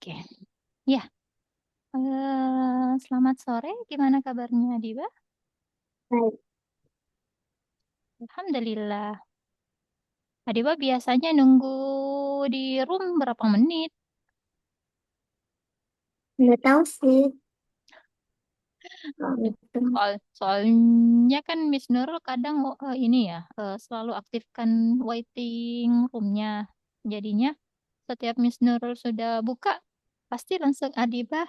Oke. Ya, selamat sore. Gimana kabarnya, Diba? Baik, Alhamdulillah. Adiba biasanya nunggu di room berapa menit? nggak tahu sih kalau itu. Soalnya kan Miss Nurul kadang ini ya selalu aktifkan waiting roomnya. Jadinya setiap Miss Nurul sudah buka, pasti langsung Adiba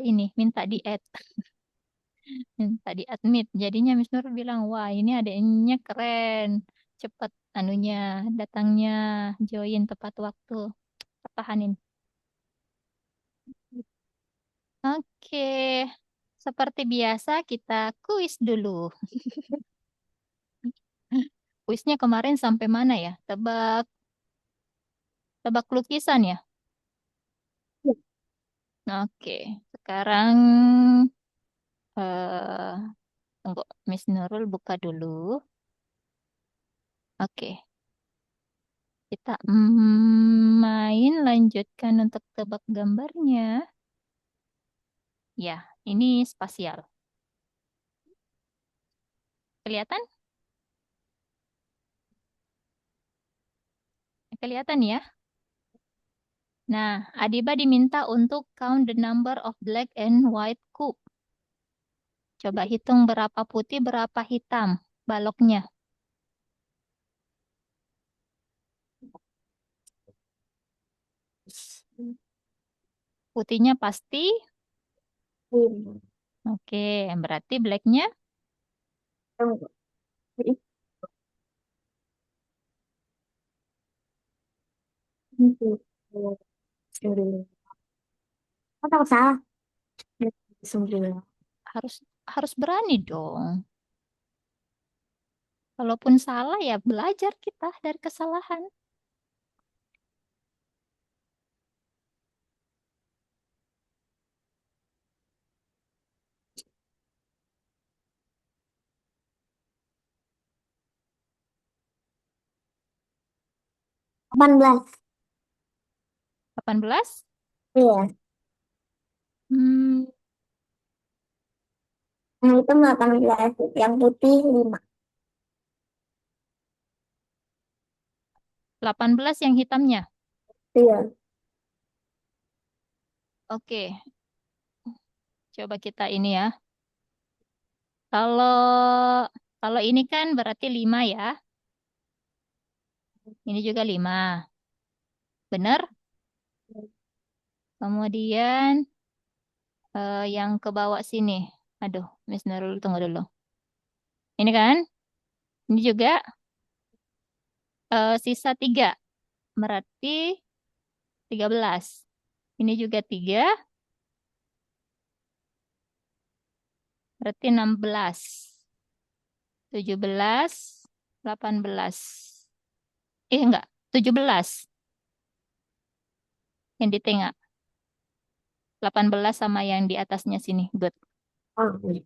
ini minta di add, minta di admit. Jadinya Miss Nurul bilang, wah ini adanya keren, cepet anunya datangnya, join tepat waktu. Pertahanin. Oke, seperti biasa kita kuis dulu. Kuisnya kemarin sampai mana ya? Tebak, tebak lukisan ya? Ya, Oke, sekarang eh tunggu Miss Nurul buka dulu. Oke, kita main lanjutkan untuk tebak gambarnya. Ya, ini spasial. Kelihatan? Kelihatan ya? Nah, Adiba diminta untuk count the number of black and white cube. Coba hitung berapa putih, berapa hitam baloknya. Putihnya pasti. ini. Oke, berarti blacknya Tunggu. Ini sembilan. Oh, takut salah. Sembilan. harus harus berani dong. Kalaupun salah ya belajar kita dari kesalahan. 18. 18. Iya. Hmm, Yang itu 18. Yang putih 5. 18 yang hitamnya. Iya. Oke, coba kita ini ya. Kalau kalau ini kan berarti 5 ya. Ini juga 5. Bener? Kemudian yang ke bawah sini. Aduh, Miss Nurul tunggu dulu. Ini kan? Ini juga sisa 3. Berarti 13. Ini juga 3, berarti 16. 17, 18. Enggak, 17 yang di tengah. 18 sama yang di atasnya sini. Good. Oh, iya.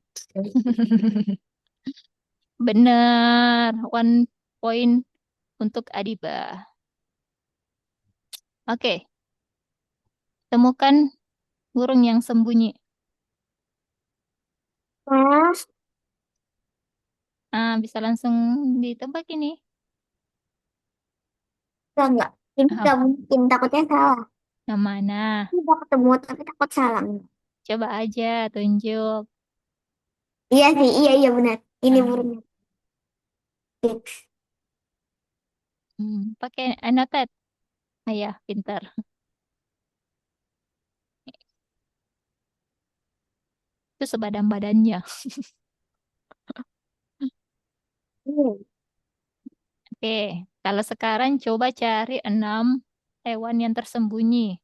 Bener. One point untuk Adiba. Oke, temukan burung yang sembunyi. Mas, Ah, bisa langsung ditebak ini. enggak. Ini Ah, nggak mungkin. Takutnya salah. yang mana? Ini udah ketemu tapi takut salah. Coba aja tunjuk. Iya sih. Iya, iya benar. Ini Ah, burungnya. Fix. pakai annotate. Ayah, pintar. Itu sebadan-badannya. Hmm. Oke, kalau sekarang coba cari 6 hewan yang tersembunyi.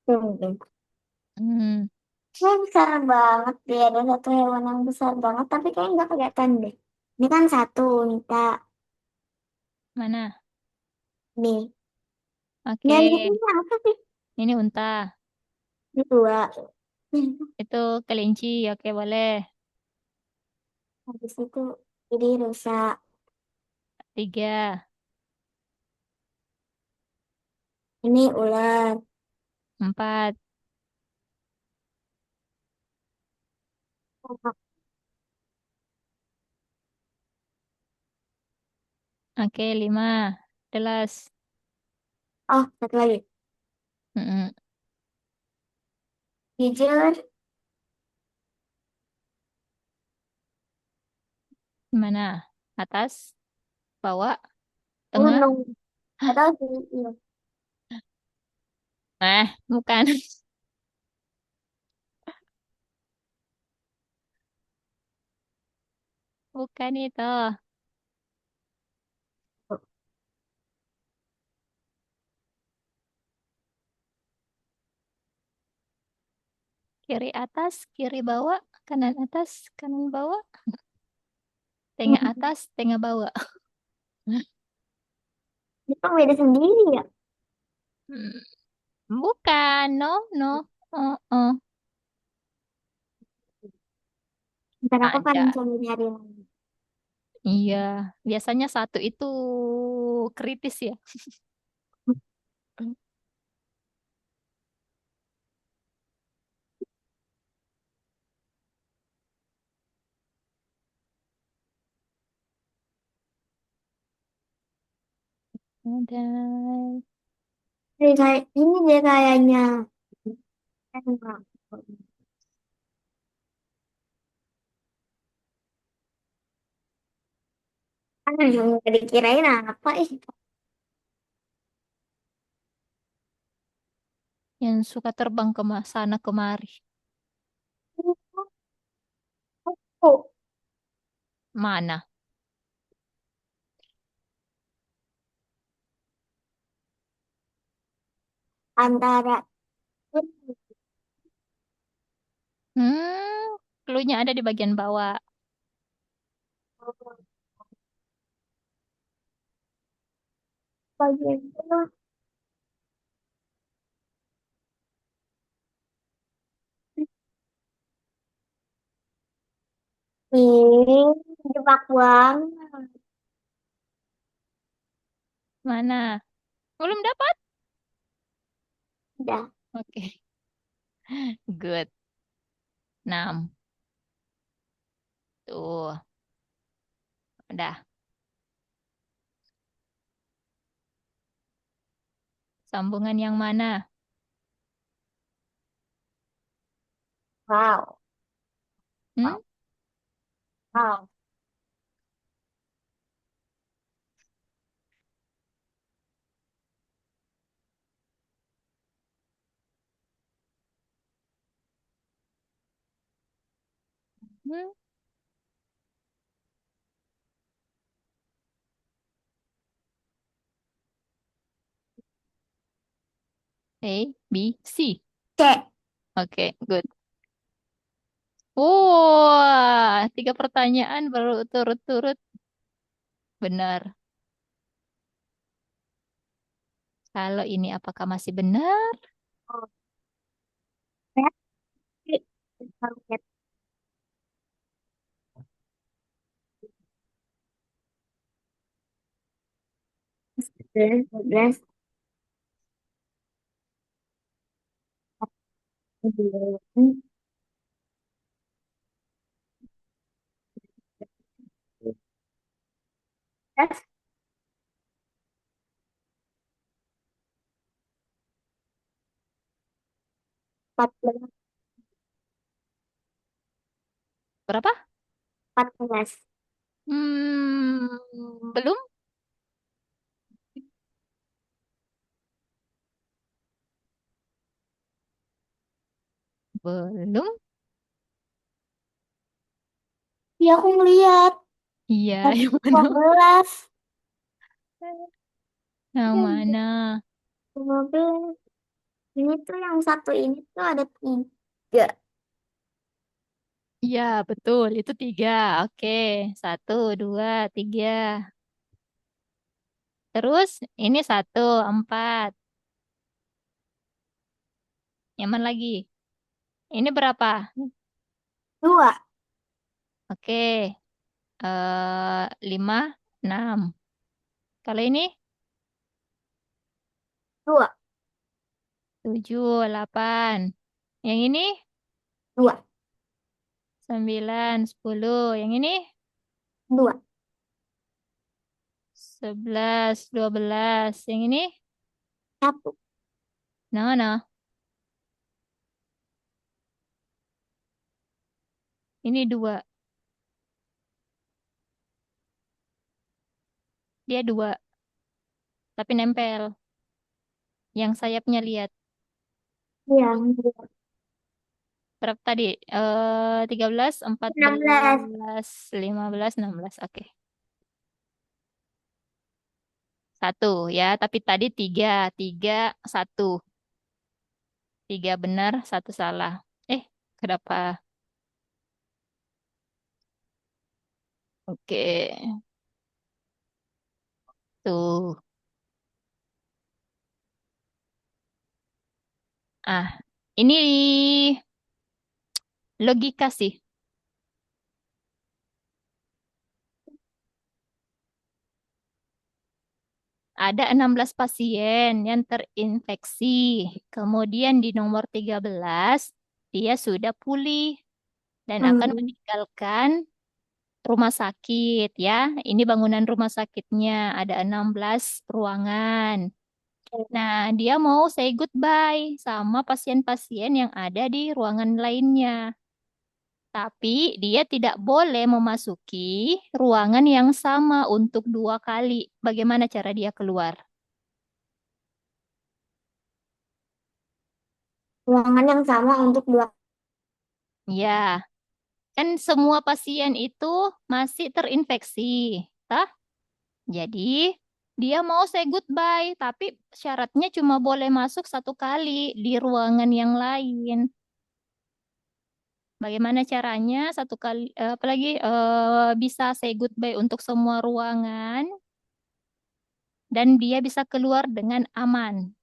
Tunggu. Hmm, Ini besar banget dia ada satu hewan yang besar banget tapi kayaknya nggak kelihatan deh. Ini kan satu Nita mana? nih. Oke, Dan ini apa sih? ini unta. Ini dua. Itu kelinci. Oke, boleh. Habis itu jadi rusa. Tiga. Ini ular. Empat. Oke, lima. Jelas. Oh, satu lagi. Mm-mm. Hijau. Mana? Atas, bawah, tengah. Gunung. Atau sih, iya. Bukan. Bukan itu. Kiri atas, kiri bawah, kanan atas, kanan bawah, tengah atas, tengah bawah. Ini kan beda sendiri ya. Hmm, Bukan, no, no. Oh, oh. Ntar aku kan Ada. coba nyari lagi. Iya, biasanya satu itu kritis ya. Ada. Jadi kayak ini dia kayaknya. Kan yang nggak dikirain apa ih. Yang suka terbang ke sana kemari. Oh, Mana? antara Cluenya ada di bagian bawah. bagian itu. Ih, jebak banget. Mana? Belum dapat? Udah. Oke, good. 6. Tuh, udah. Sambungan yang mana? Wow. Hmm? Wow. Wow. Hmm? A, B, C. C. Oke, good. Wah, 3 pertanyaan baru turut-turut benar. Kalau ini apakah masih benar? Oh, cat. Cat. Belas, 12, 14, Berapa? 14. Belum? Belum? Iya, aku ngeliat. Iya, yang mana? 15. Yang mana? 15. Ini tuh yang satu ini tuh ada 3. Iya, betul. Itu 3. Oke, 1, 2, 3. Terus ini 1, 4. Nyaman lagi. Ini berapa? 2. Oke, 5, 6. Kalau ini 2, 7, 8. Yang ini 2, 9, 10. Yang ini 2, 11, 12. Yang ini 1. no, no. Ini 2. Dia 2, tapi nempel. Yang sayapnya lihat. Iya, Berapa tadi? 13, 16. 14, 15, 16. Oke. Satu ya, tapi tadi tiga. Tiga, satu. Tiga benar, satu salah. Kenapa? Oke. Tuh. Ah, ini logika sih. Ada 16 pasien yang terinfeksi. Kemudian di nomor 13 dia sudah pulih dan akan Hmm. meninggalkan rumah sakit ya. Ini bangunan rumah sakitnya ada 16 ruangan. Nah, dia mau say goodbye sama pasien-pasien yang ada di ruangan lainnya. Tapi dia tidak boleh memasuki ruangan yang sama untuk 2 kali. Bagaimana cara dia keluar? Ruangan yang sama untuk 2. Ya, kan semua pasien itu masih terinfeksi. Tah? Jadi, dia mau say goodbye, tapi syaratnya cuma boleh masuk 1 kali di ruangan yang lain. Bagaimana caranya 1 kali, apalagi bisa say goodbye untuk semua ruangan dan dia bisa keluar dengan aman.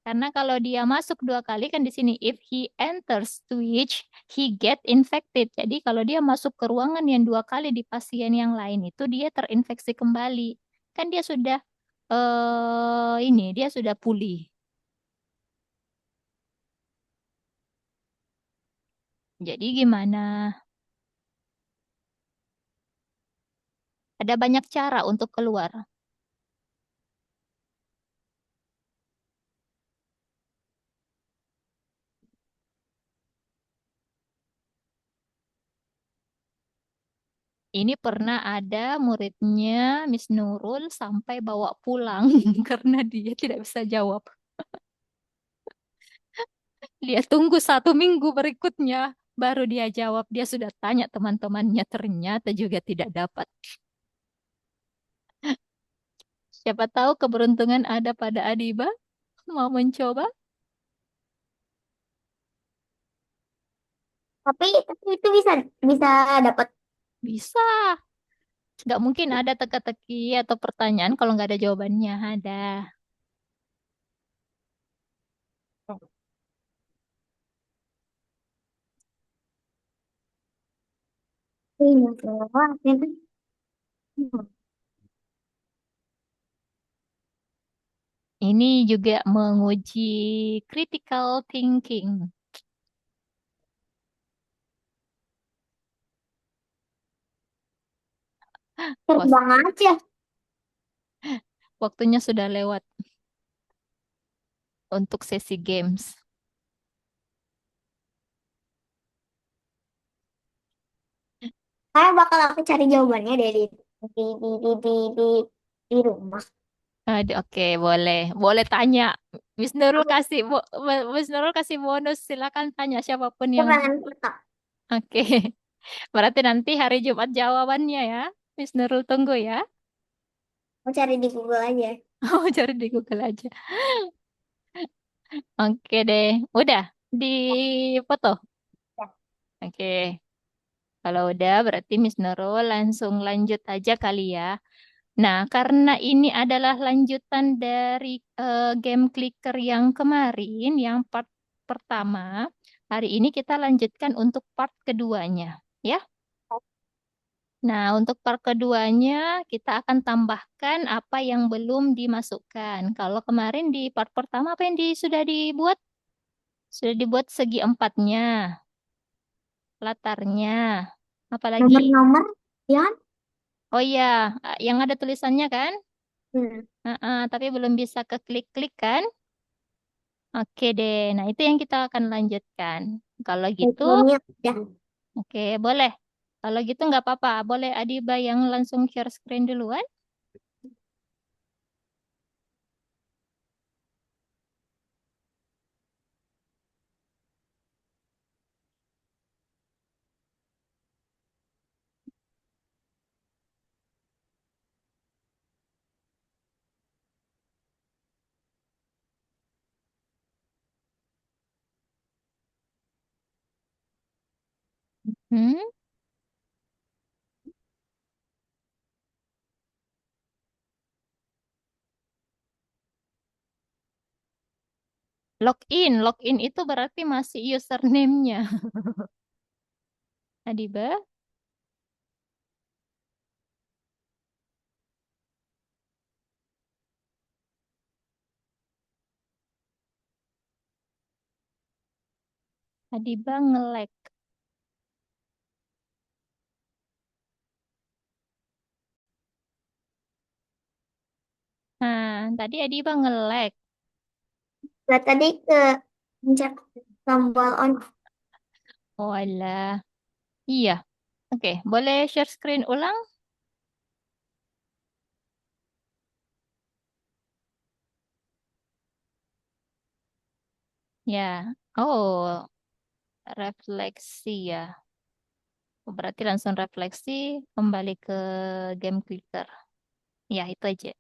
Karena kalau dia masuk 2 kali kan di sini if he enters Twitch, he get infected. Jadi kalau dia masuk ke ruangan yang 2 kali di pasien yang lain itu dia terinfeksi kembali. Kan dia sudah dia sudah pulih. Jadi gimana? Ada banyak cara untuk keluar. Ini pernah ada muridnya Miss Nurul sampai bawa pulang karena dia tidak bisa jawab. Dia tunggu 1 minggu berikutnya, baru dia jawab. Dia sudah tanya teman-temannya, ternyata juga tidak dapat. Siapa tahu keberuntungan ada pada Adiba. Mau mencoba? Tapi itu bisa bisa dapat. Bisa. Nggak mungkin ada teka-teki atau pertanyaan kalau nggak ada jawabannya. Ada. Iya, wah, itu. Ini juga menguji critical thinking. Was- Terbang aja. Waktunya sudah lewat untuk sesi games. Kayak bakal aku cari jawabannya dari di rumah. Aduh, oke, boleh. Boleh tanya. Miss Nurul kasih bonus. Silakan tanya siapapun Aku yang pengen foto. oke. Berarti nanti hari Jumat jawabannya ya. Miss Nurul tunggu ya. Aku cari di Google aja. Oh, cari di Google aja. Oke deh. Udah di foto. Oke. Kalau udah berarti Miss Nurul langsung lanjut aja kali ya. Nah, karena ini adalah lanjutan dari game clicker yang kemarin, yang part pertama. Hari ini kita lanjutkan untuk part keduanya, ya. Nah, untuk part keduanya kita akan tambahkan apa yang belum dimasukkan. Kalau kemarin di part pertama apa yang sudah dibuat? Sudah dibuat segi empatnya, latarnya, apalagi? Nomor-nomor, ya kan? Oh iya, yang ada tulisannya kan? Hmm. Tapi belum bisa ke klik-klik kan? Oke deh, nah itu yang kita akan lanjutkan. Kalau gitu, Backgroundnya udah. oke boleh. Kalau gitu nggak apa-apa, boleh Adiba yang langsung share screen duluan. Hmm? Login itu berarti masih username-nya. Adiba, Adiba nge-lag. Nah, tadi Adiba nge-lag. Lah tadi ke pencet tombol on. Oh alah. Iya, oke. Boleh share screen ulang? Ya. Oh, refleksi ya. Oh, berarti langsung refleksi kembali ke game clicker. Ya, itu aja.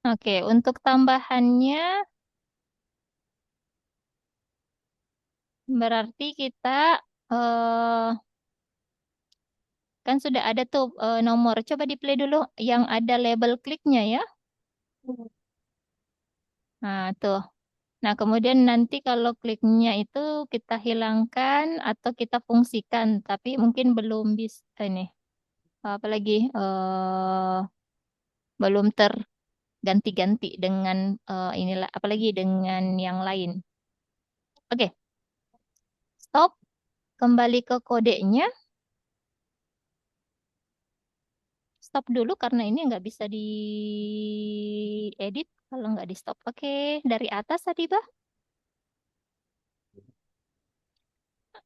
Oke, untuk tambahannya berarti kita eh kan sudah ada tuh nomor. Coba di play dulu yang ada label kliknya ya. Nah, tuh. Nah, kemudian nanti kalau kliknya itu kita hilangkan atau kita fungsikan, tapi mungkin belum bisa ini. Apalagi belum terganti-ganti dengan inilah apalagi dengan yang lain. Oke, stop. Kembali ke kodenya. Stop dulu karena ini nggak bisa diedit kalau nggak di stop. Oke, dari atas tadi, Bah.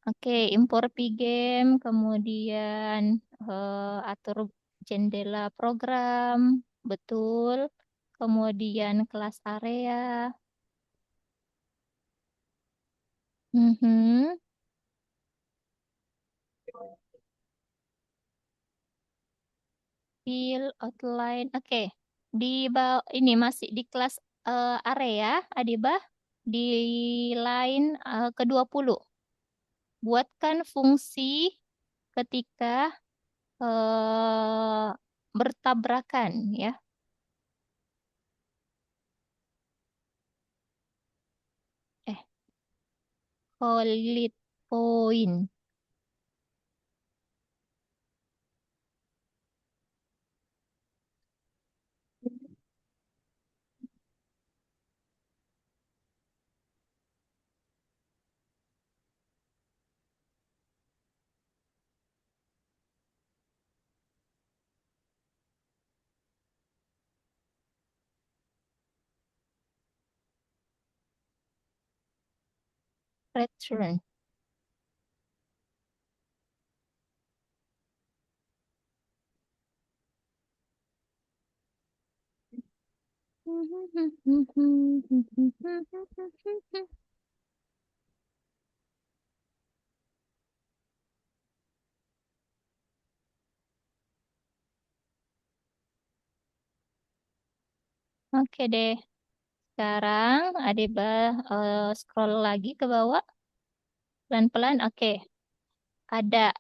Oke, impor pgame, kemudian atur jendela program, betul. Kemudian kelas area. Mhm. Fill outline. Oke, di ini masih di kelas area, Adibah, di line ke-20. Buatkan fungsi ketika eh, bertabrakan ya. Eh, Solid point. Return. Oke deh. Sekarang Adiba scroll lagi ke bawah. Pelan-pelan. Oke. Ada.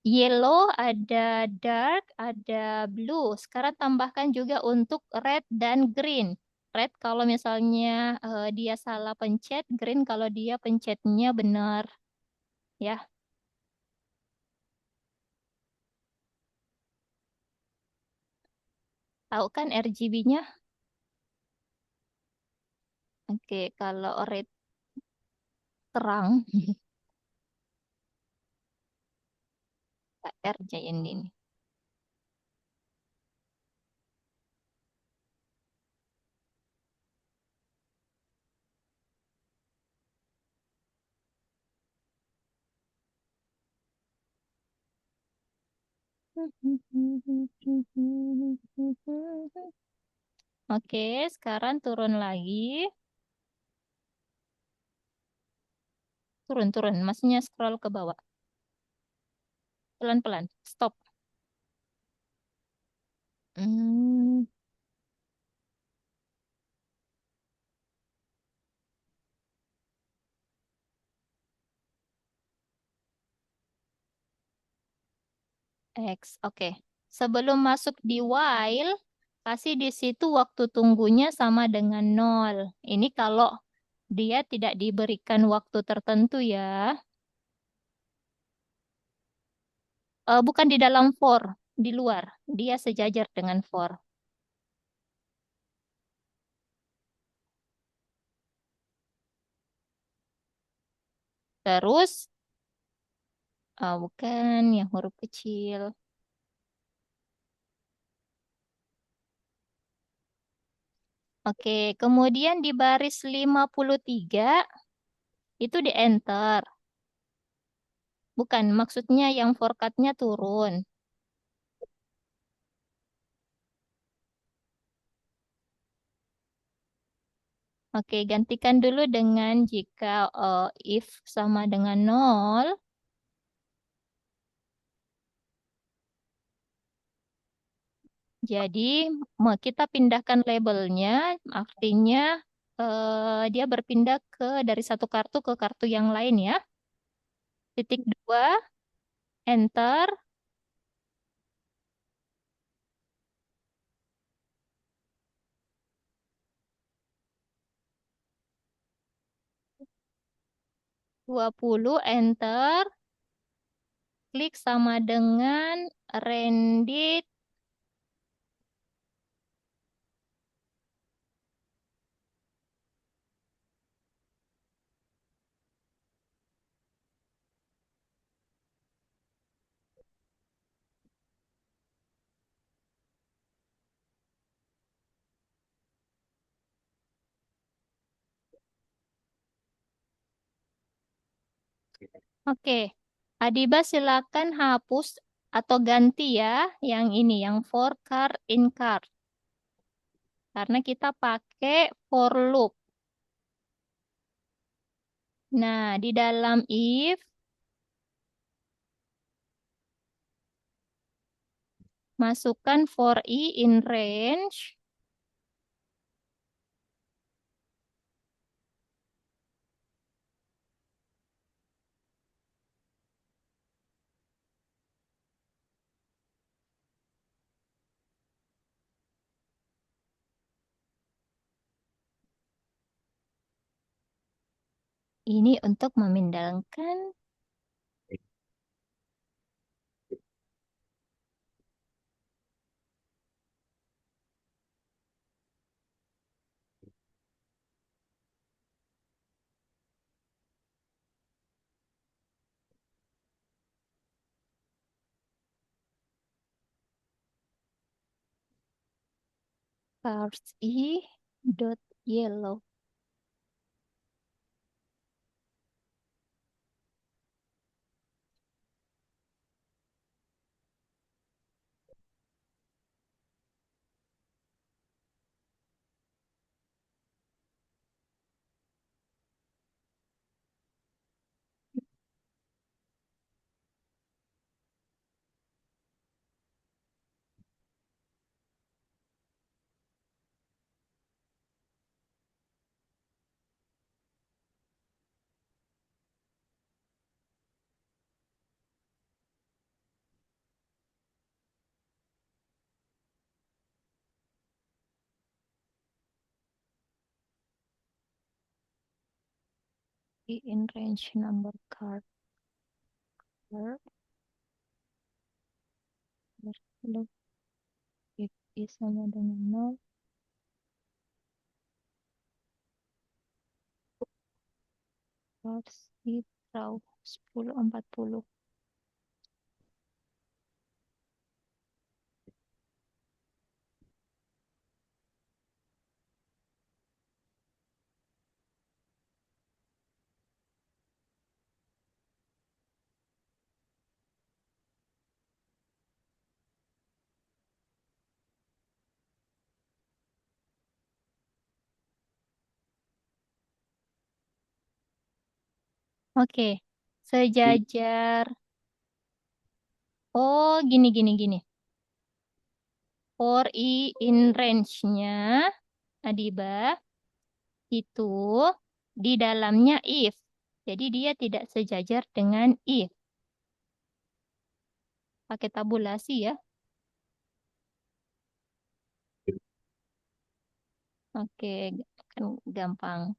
Yellow, ada dark, ada blue. Sekarang tambahkan juga untuk red dan green. Red kalau misalnya dia salah pencet, green kalau dia pencetnya benar. Ya, tahu kan RGB-nya? Oke, kalau red terang, RJ ini. Oke, sekarang turun lagi. Turun. Maksudnya scroll ke bawah. Pelan-pelan. Stop. Hmm, X. Oke. Sebelum masuk di while, kasih di situ waktu tunggunya sama dengan 0. Ini kalau dia tidak diberikan waktu tertentu ya. Bukan di dalam for, di luar. Dia sejajar dengan for. Terus, bukan yang huruf kecil. Oke, kemudian di baris 53 itu di enter. Bukan, maksudnya yang forecast-nya turun. Oke, gantikan dulu dengan jika if sama dengan 0. Jadi, kita pindahkan labelnya, artinya dia berpindah dari satu kartu ke kartu yang lain ya. Titik 2, enter, 20, enter, klik sama dengan Rendit. Oke, Adiba silakan hapus atau ganti ya yang ini, yang for card in card. Karena kita pakai for loop. Nah, di dalam if, masukkan for i in range. Ini untuk memindahkan cards i dot yellow. In range number card. Look, if I sama dengan 0, cards di draw 1040. Oke, sejajar. Oh, gini, gini, gini. For I in range-nya, Adiba, itu di dalamnya if. Jadi dia tidak sejajar dengan if. Pakai tabulasi ya. Oke, kan gampang.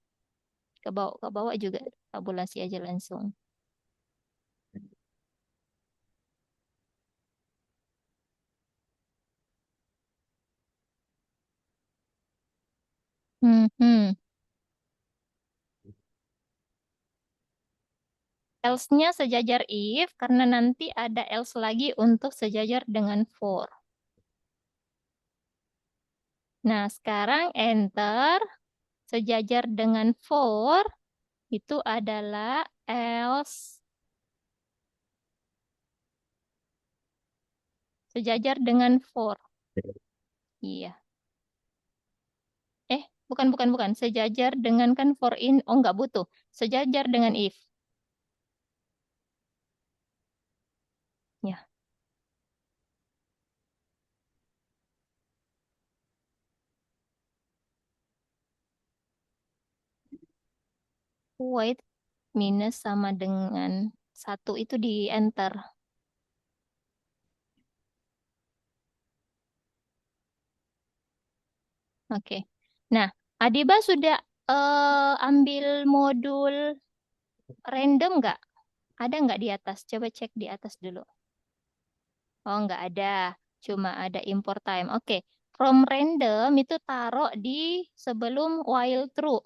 Ke bawah juga tabulasi aja langsung. Hmm. Else-nya sejajar if karena nanti ada else lagi untuk sejajar dengan for. Nah, sekarang enter sejajar dengan for itu adalah else sejajar dengan for. Iya. Bukan. Sejajar dengan kan for in. Oh, nggak butuh. Sejajar dengan if. Ya. Wait minus sama dengan satu itu di enter. Oke. Nah, Adiba sudah ambil modul random nggak? Ada nggak di atas? Coba cek di atas dulu. Oh, nggak ada. Cuma ada import time. Oke. From random itu taruh di sebelum while true.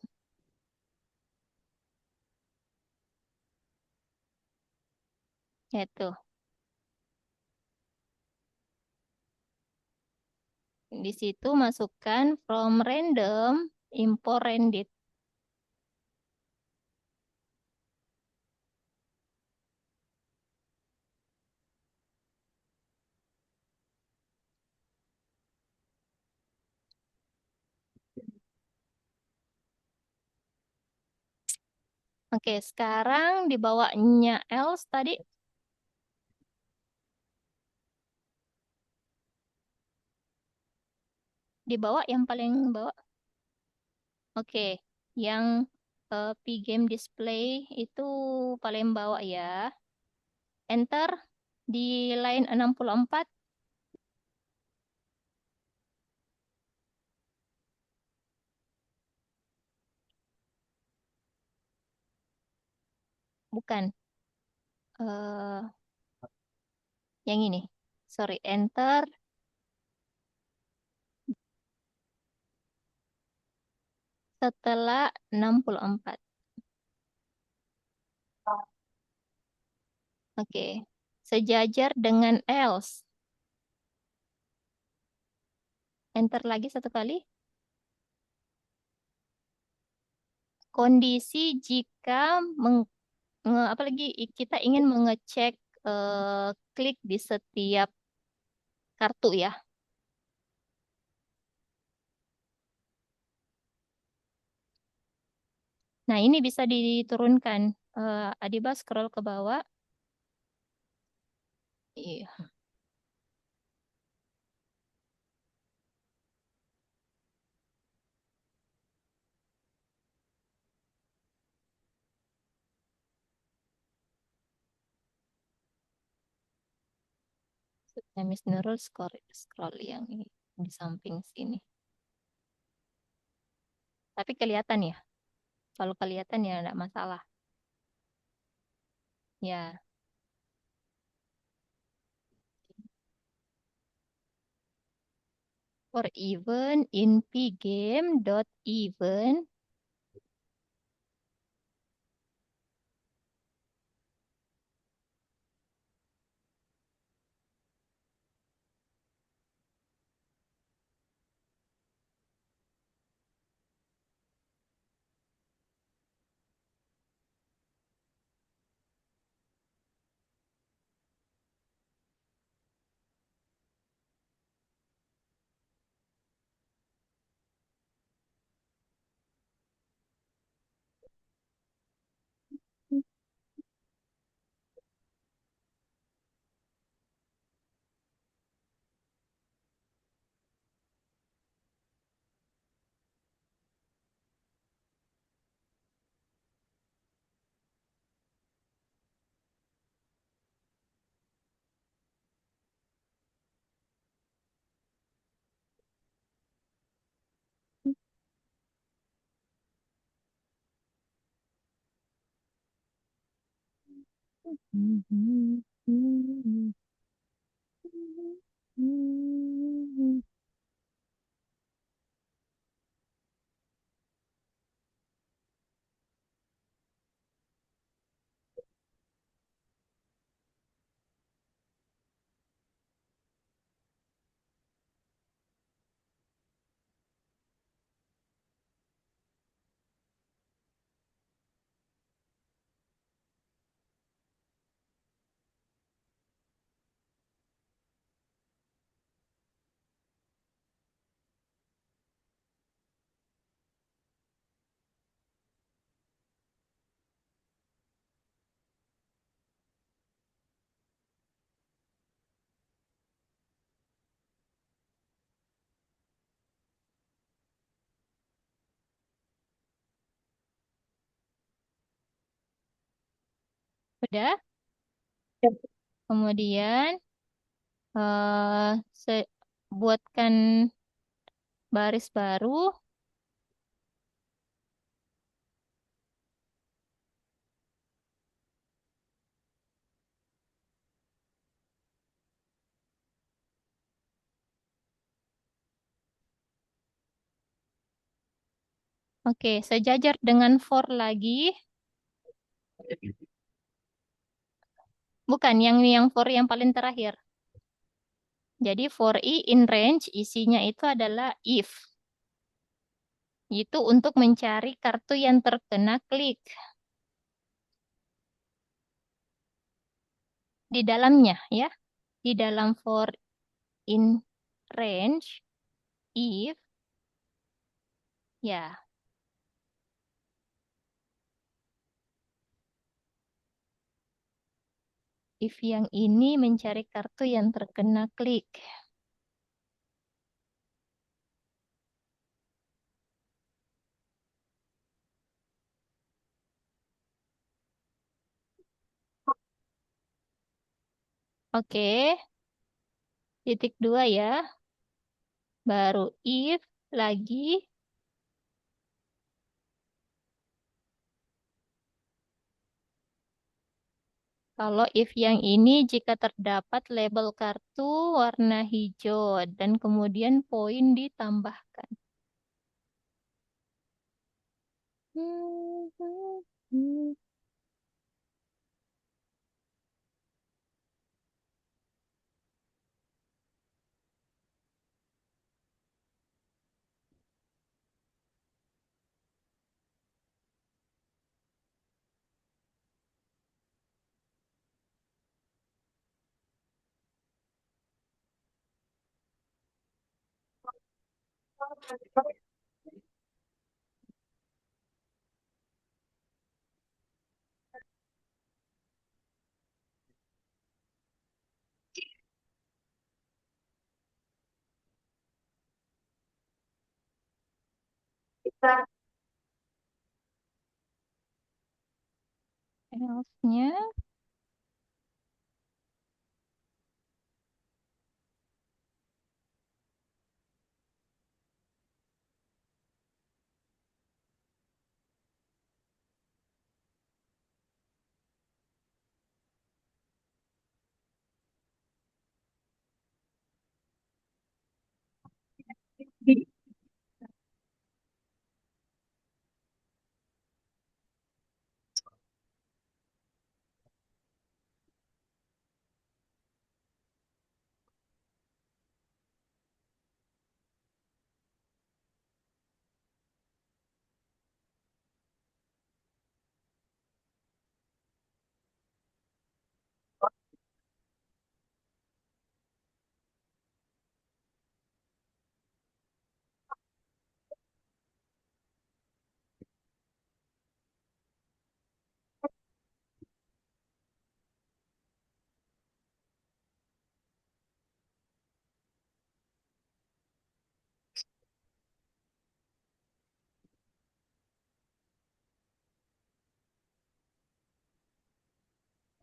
Itu. Di situ masukkan from random import random. Oke, sekarang di bawahnya else tadi, di bawah yang paling bawah. Oke, yang pgame display itu paling bawah ya. Enter di line 64. Bukan. eh yang ini. Sorry, enter setelah 64. Oke. Sejajar dengan else. Enter lagi satu kali. Kondisi jika apalagi kita ingin mengecek klik di setiap kartu ya. Nah, ini bisa diturunkan. Adiba scroll ke bawah. Iya, Miss Nurul scroll yang ini di samping sini. Tapi kelihatan ya. Kalau kelihatan ya enggak masalah. Ya, for event in pgame dot event. Udah. Kemudian eh buatkan baris baru. Oke, sejajar dengan for lagi. Bukan yang for yang paling terakhir. Jadi for i in range isinya itu adalah if. Itu untuk mencari kartu yang terkena klik di dalamnya ya. Di dalam for in range if ya, if yang ini mencari kartu yang terkena klik. Oke, titik dua ya. Baru if lagi. Kalau if yang ini jika terdapat label kartu warna hijau dan kemudian poin ditambahkan. Else-nya,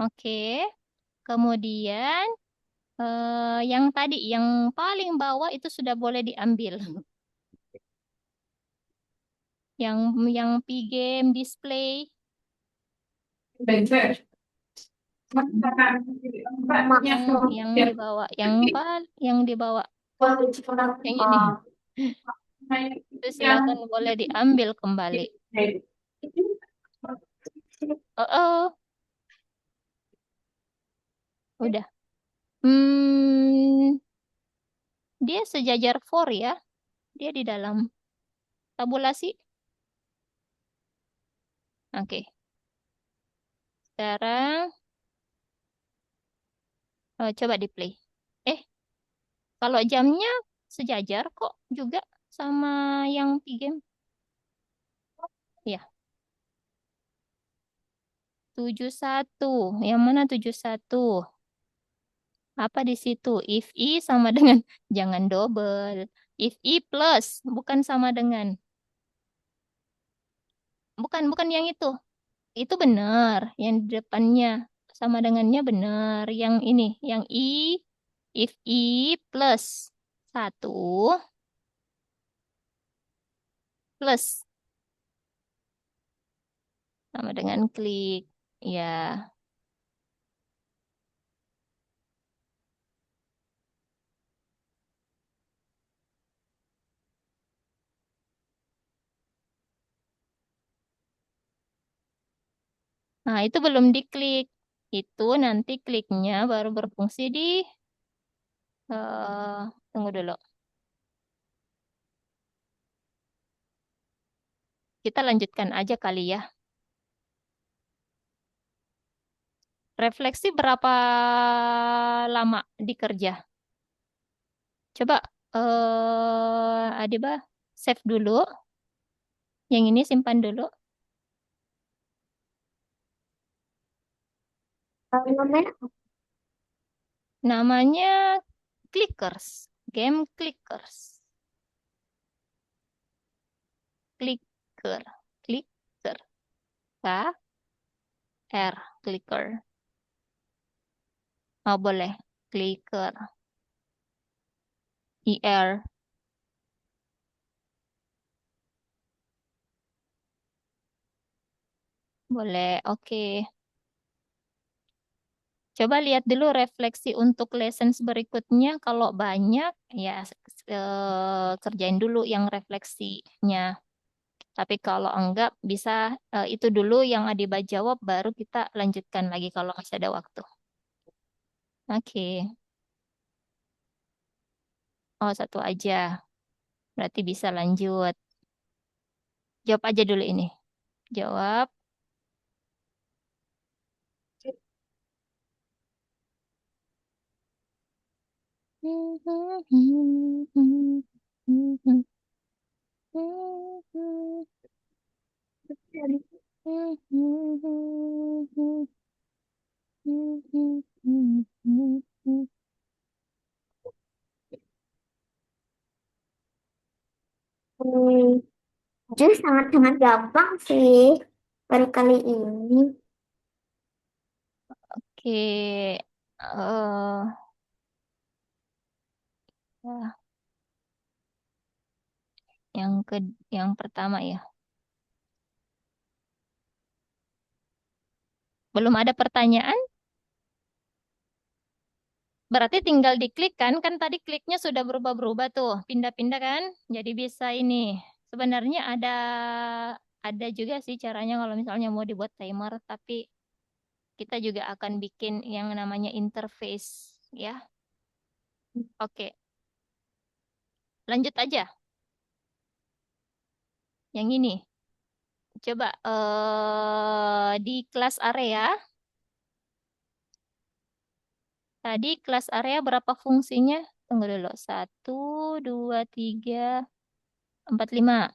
Oke. Kemudian yang tadi, yang paling bawah itu sudah boleh diambil. Yang yang game display, yang dibawa, yang dibawa, yang ini. Itu silakan boleh diambil kembali. Oh, oh, udah. Hmm, dia sejajar 4 ya. Dia di dalam tabulasi. Oke. Sekarang coba di play. Eh, kalau jamnya sejajar kok juga sama yang game. Ya, 71. Yang mana 71? Apa di situ? If I sama dengan jangan double. If I plus bukan sama dengan, bukan yang itu. Itu benar. Yang di depannya sama dengannya benar. Yang ini, yang I, if I plus satu plus sama dengan klik. Ya, nah itu belum diklik. Itu nanti kliknya baru berfungsi di, tunggu dulu. Kita lanjutkan aja kali ya. Refleksi berapa lama dikerja? Coba Adiba save dulu. Yang ini simpan dulu. Namanya Namanya Clickers. Game Clickers. Clicker. Clicker. K R. Clicker. Oh, boleh. Clicker. IR. Boleh. Oke. Coba lihat dulu refleksi untuk lessons berikutnya. Kalau banyak, ya kerjain dulu yang refleksinya. Tapi kalau enggak, bisa itu dulu yang Adiba jawab, baru kita lanjutkan lagi kalau masih ada waktu. Oke. Oh, satu aja. Berarti bisa lanjut. Jawab aja dulu ini. Jawab. jujur sangat-sangat gampang sih baru kali ini. Oke. Ya, yang ke yang pertama ya. Belum ada pertanyaan? Berarti tinggal diklik kan? Kan tadi kliknya sudah berubah-berubah tuh, pindah-pindah kan? Jadi bisa ini. Sebenarnya ada juga sih caranya kalau misalnya mau dibuat timer, tapi kita juga akan bikin yang namanya interface ya. Oke, lanjut aja. Yang ini. Coba di kelas area. Tadi kelas area berapa fungsinya? Tunggu dulu. Satu, dua, tiga, empat, lima.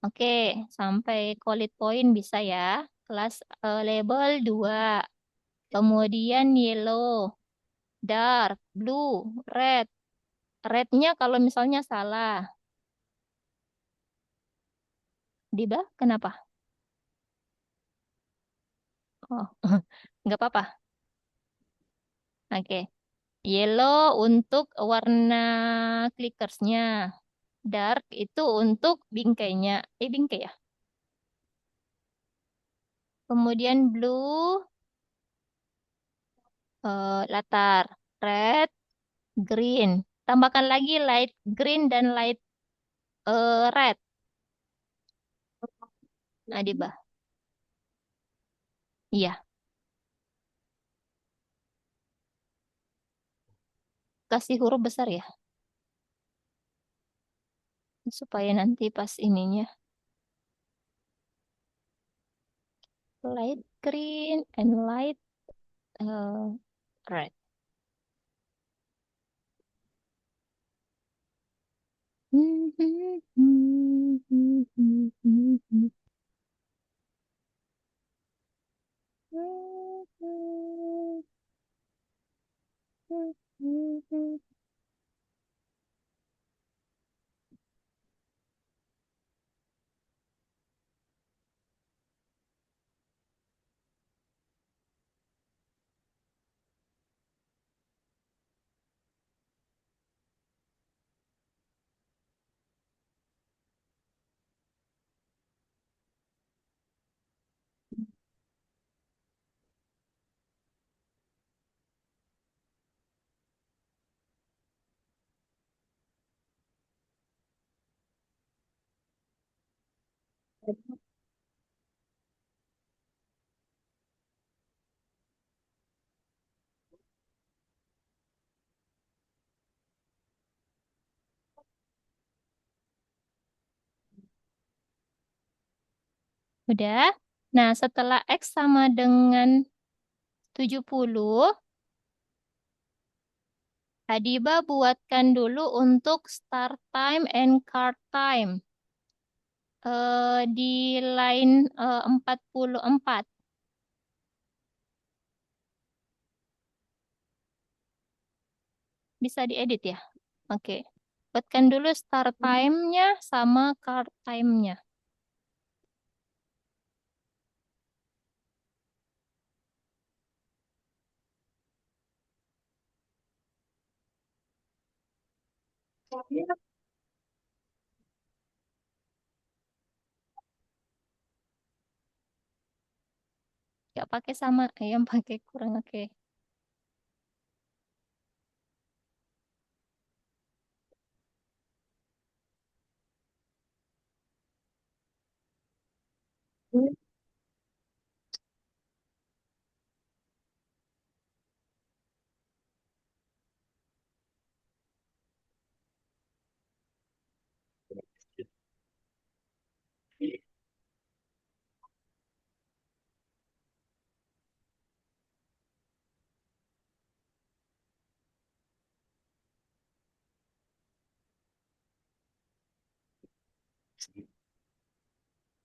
Oke, sampai solid point bisa ya. Kelas label 2. Kemudian yellow, dark, blue, red. Rednya kalau misalnya salah. Diba, kenapa? Oh. Nggak apa-apa. Oke. Yellow untuk warna clickersnya. Dark itu untuk bingkainya. Bingkai ya. Kemudian blue latar. Red, green. Tambahkan lagi light green dan light red. Adibah. Iya, kasih huruf besar ya. Supaya nanti pas ininya. Light green and light uh, red. Udah. Nah, setelah X sama dengan 70, Adiba buatkan dulu untuk start time and card time. Di line 44. Bisa diedit ya? Oke. Buatkan dulu start time-nya sama card time-nya. Gak pakai sama, ayam pakai kurang oke.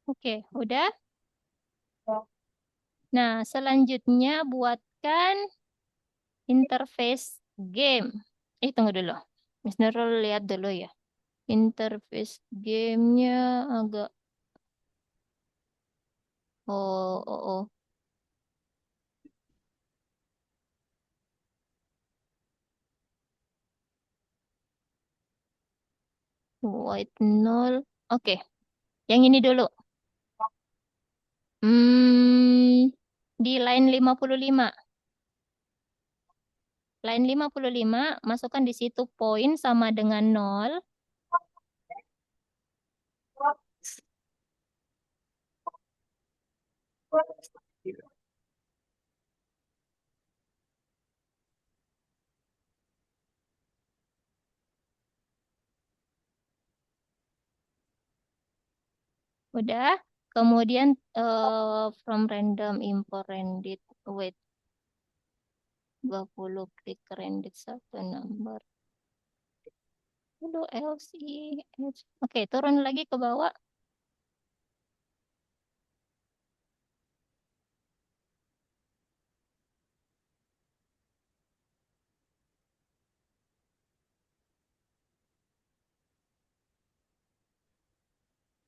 Oke, udah. Nah, selanjutnya buatkan interface game. Tunggu dulu. Miss Nurul lihat dulu ya. Interface gamenya agak... Oh, oh, oh. White null. Oke, yang ini dulu. Di line 55. Line 55, masukkan di situ poin sama dengan nol. Udah. Kemudian from random import random wait 20 klik random satu number. Dulu else else. Oke, turun lagi ke bawah.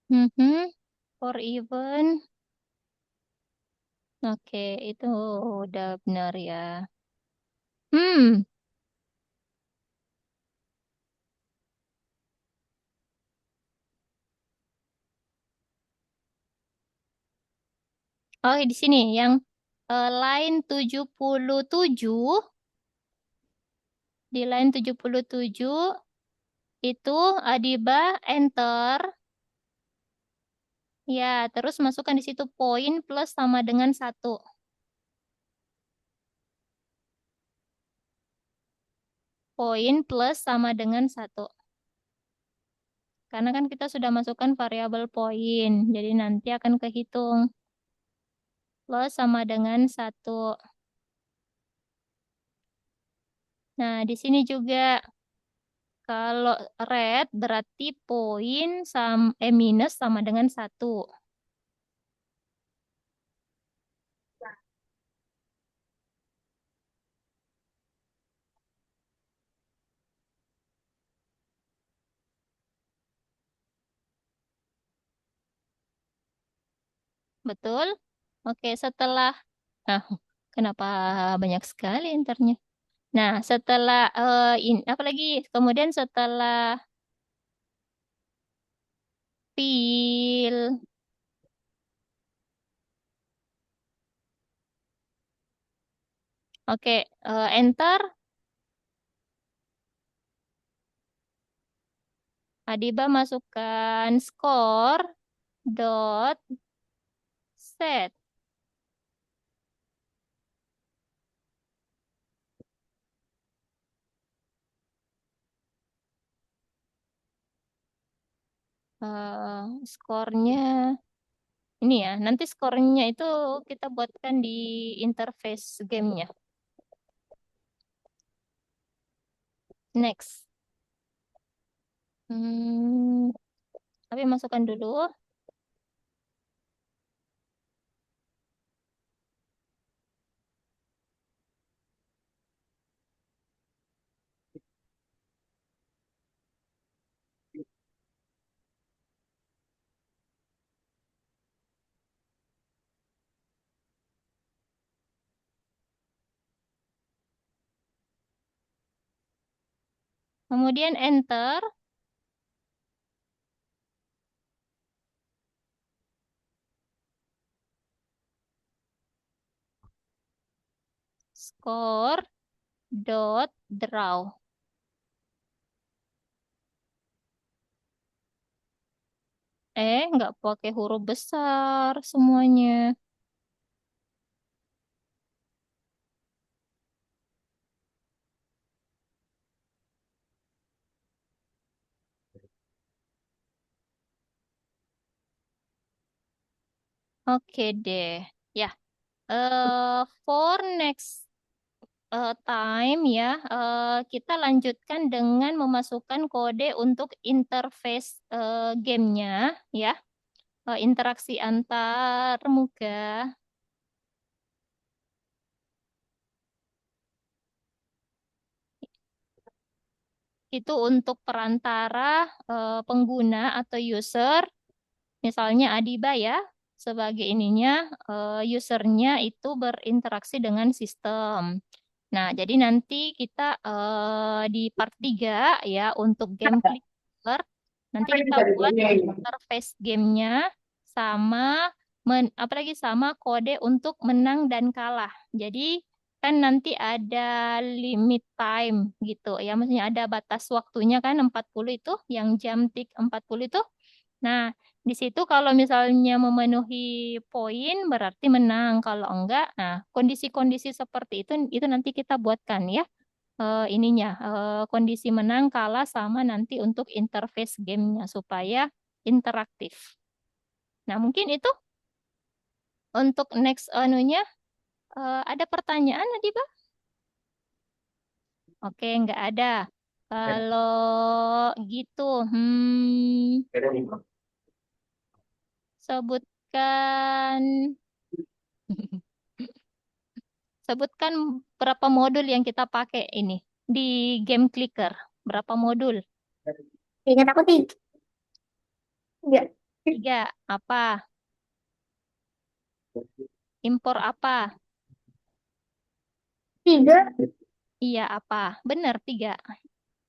Mhm. For event Oke, itu udah benar ya. Hmm, oh di sini yang line 77, di line 77 itu Adiba enter ya, terus masukkan di situ poin plus sama dengan satu. Poin plus sama dengan satu. Karena kan kita sudah masukkan variabel poin, jadi nanti akan kehitung plus sama dengan satu. Nah, di sini juga kalau red berarti poin minus sama dengan satu. Betul? Oke, setelah ah, kenapa banyak sekali enternya? Nah, setelah apa lagi? Kemudian setelah fill, oke, enter. Adiba masukkan score dot set. Skornya ini ya. Nanti skornya itu kita buatkan di interface gamenya. Next. Hmm, tapi masukkan dulu. Kemudian enter. Score dot draw. Nggak pakai huruf besar semuanya. Oke deh. Ya, for next time ya, kita lanjutkan dengan memasukkan kode untuk interface gamenya ya, interaksi antar muka itu untuk perantara pengguna atau user, misalnya Adiba ya, sebagai ininya usernya itu berinteraksi dengan sistem. Nah, jadi nanti kita di part 3 ya untuk game clicker, nanti kita buat interface gamenya sama apalagi sama kode untuk menang dan kalah. Jadi kan nanti ada limit time gitu ya, maksudnya ada batas waktunya kan 40 itu, yang jam tik 40 itu. Nah, di situ kalau misalnya memenuhi poin berarti menang. Kalau enggak, nah kondisi-kondisi seperti itu nanti kita buatkan ya ininya kondisi menang kalah sama nanti untuk interface gamenya supaya interaktif. Nah, mungkin itu untuk next anunya ada pertanyaan Adiba? Oke, nggak ada. Kalau gitu, sebutkan sebutkan berapa modul yang kita pakai ini di game clicker. Berapa modul? Ingat aku tiga. Enggak. Tiga. Apa? Impor apa? Tiga. Iya, apa? Benar, tiga.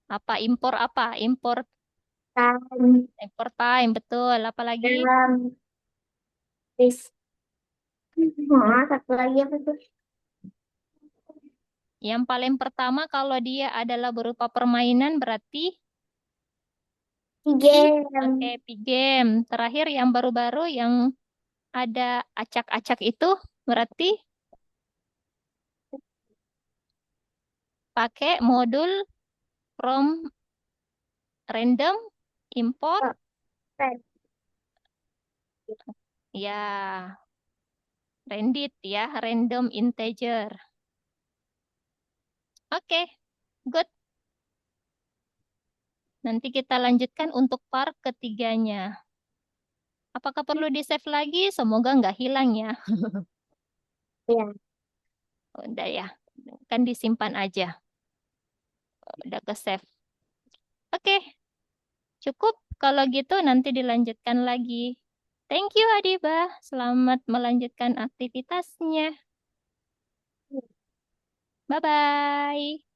Apa? Impor apa? Time. Impor time, betul. Apa lagi? Dalam. This. Satu lagi apa tuh? Yang paling pertama kalau dia adalah berupa permainan berarti oke, Game. game. Terakhir yang baru-baru yang ada acak-acak itu berarti pakai modul from random import Oh, red. ya randit ya, random integer. Oke, good. Nanti kita lanjutkan untuk part ketiganya. Apakah perlu di-save lagi? Semoga nggak hilang ya. Ya. Udah ya, kan disimpan aja. Udah ke-save. Oke, cukup. Kalau gitu nanti dilanjutkan lagi. Thank you, Adibah. Selamat melanjutkan aktivitasnya. Bye-bye.